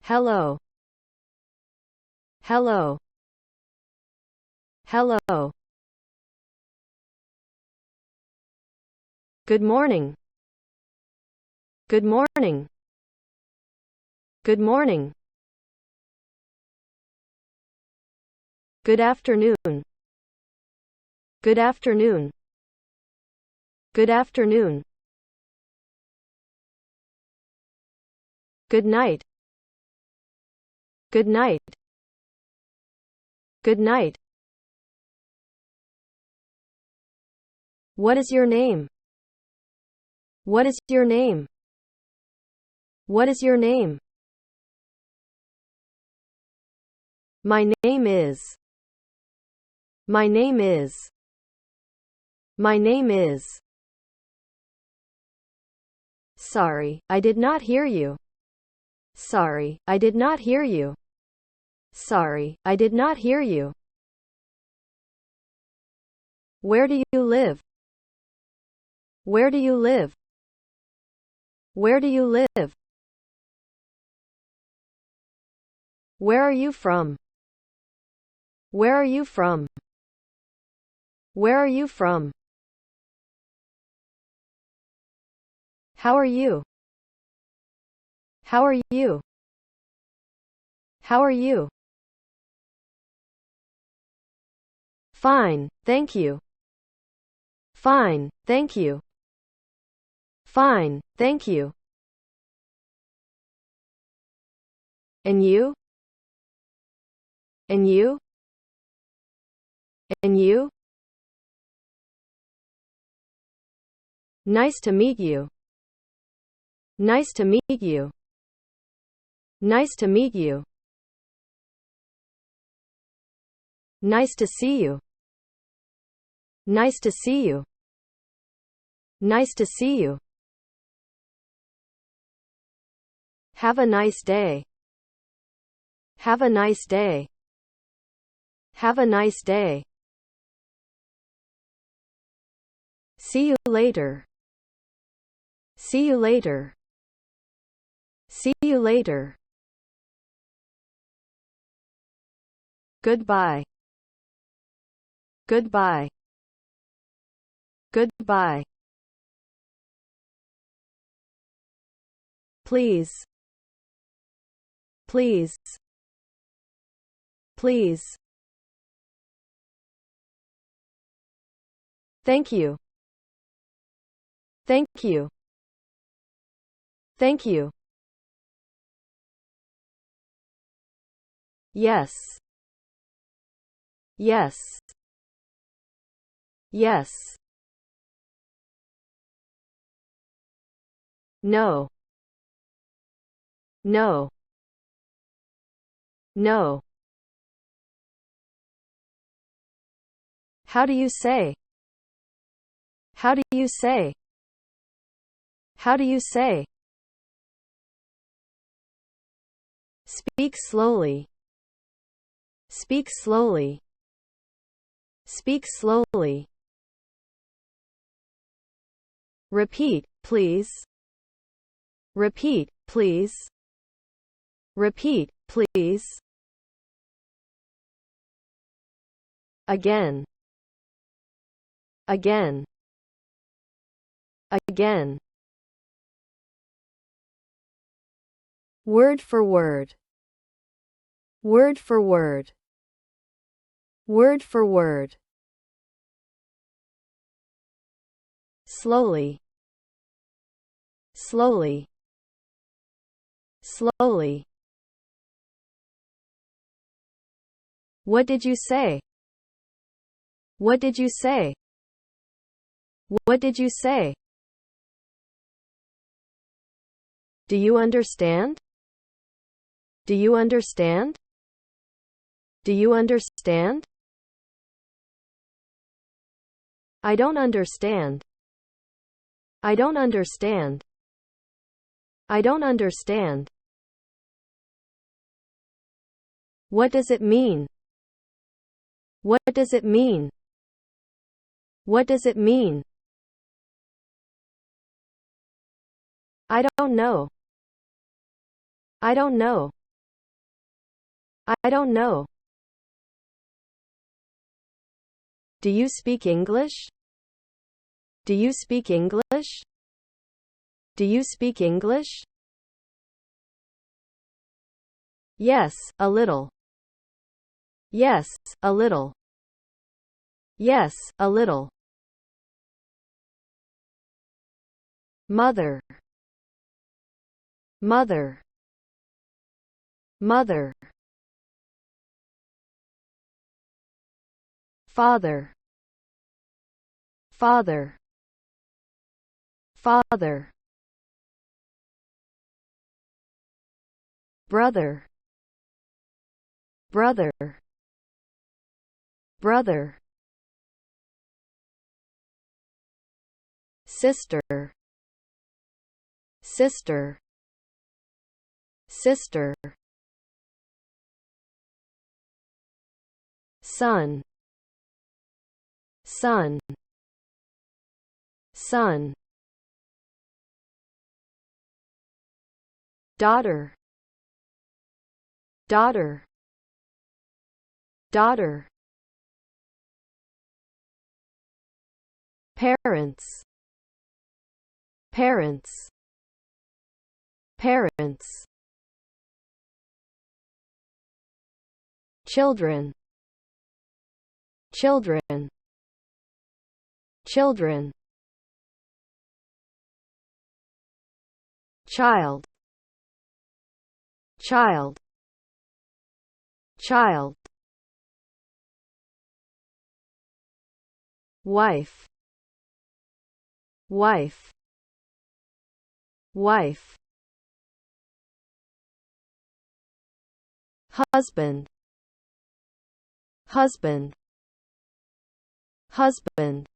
Hello. Hello. Hello. Good morning. Good morning. Good morning. Good afternoon. Good afternoon. Good afternoon. Good night. Good night. Good night. What is your name? What is your name? What is your name? My name is. My name is. My name is. Sorry, I did not hear you. Sorry, I did not hear you. Sorry, I did not hear you. Where do you live? Where do you live? Where do you live? Where are you from? Where are you from? Where are you from? How are you? How are you? How are you? Fine, thank you. Fine, thank you. Fine, thank you. And you? And you? And you? Nice to meet you. Nice to meet you. Nice to meet you. Nice to see you. Nice to see you. Nice to see you. Have a nice day. Have a nice day. Have a nice day. See you later. See you later. See you later. Goodbye. Goodbye. Goodbye. Please. Please. Please. Thank you. Thank you. Thank you. Yes. Yes. Yes. No. No. No. How do you say? How do you say? How do you say? Speak slowly. Speak slowly. Speak slowly. Repeat, please. Repeat, please. Repeat, please. Again. Again. Again. Word for word. Word for word. Word for word. Slowly. Slowly. Slowly. What did you say? What did you say? What did you say? Do you understand? Do you understand? Do you understand? I don't understand. I don't understand. I don't understand. What does it mean? What does it mean? What does it mean? I don't know. I don't know. I don't know. Do you speak English? Do you speak English? Do you speak English? Yes, a little. Yes, a little. Yes, a little. Mother. Mother. Mother. Father. Father. Father. Brother. Brother. Brother. Sister. Sister. Sister. Son. Son. Son. Daughter. Daughter. Daughter. Parents. Parents. Parents. Children. Children. Children. Child. Child. Child. Wife. Wife. Wife. Husband. Husband. Husband.